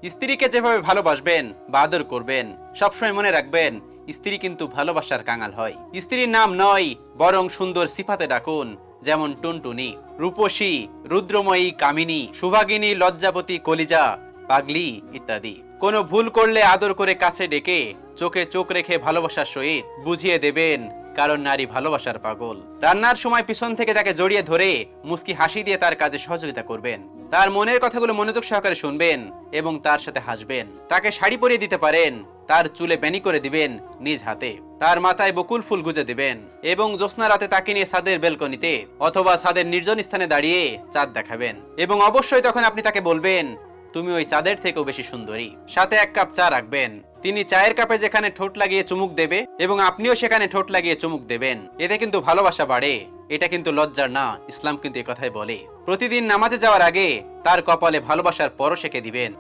স্ত্রীকে যেভাবে ভালোবাসবেন বা আদর করবেন, সবসময় মনে রাখবেন স্ত্রী কিন্তু ভালোবাসার কাঙাল হয়। স্ত্রীর নাম নয়, বরং সুন্দর সিফাতে ডাকুন, যেমন টুনটুনি, রূপসী, রুদ্রময়ী, কামিনী, সুভাগিনী, লজ্জাবতী, কলিজা, পাগলি ইত্যাদি। কোনো ভুল করলে আদর করে কাছে ডেকে চোখে চোখ রেখে ভালোবাসার সহিত বুঝিয়ে দেবেন, কারণ নারী ভালোবাসার পাগল। রান্নার সময় পিছন থেকে তাকে জড়িয়ে ধরে মুস্কি হাসি দিয়ে তার কাজে সহযোগিতা করবেন। তার মনের কথাগুলো মনোযোগ সহকারে শুনবেন এবং তার সাথে হাসবেন। তাকে শাড়ি পরিয়ে দিতে পারেন, তার চুলে বেনি করে দিবেন নিজ হাতে, তার মাথায় বকুল ফুল গুজে দিবেন এবং জ্যোৎস্না রাতে তাকে নিয়ে ছাদের বেলকনিতে অথবা ছাদের নির্জন স্থানে দাঁড়িয়ে চাঁদ দেখাবেন। এবং অবশ্যই তখন আপনি তাকে বলবেন, তুমি ওই চাঁদের থেকেও বেশি সুন্দরী। সাথে এক কাপ চা রাখবেন। তিনি চায়ের কাপে যেখানে ঠোঁট লাগিয়ে চুমুক দেবে এবং আপনিও সেখানে ঠোঁট লাগিয়ে চুমুক দেবেন। এতে কিন্তু ভালোবাসা বাড়ে। এটা কিন্তু লজ্জার না, ইসলাম কিন্তু এই কথাই বলে। প্রতিদিন নামাজে যাওয়ার আগে তার কপালে ভালোবাসার পরশ এঁকে দিবেন।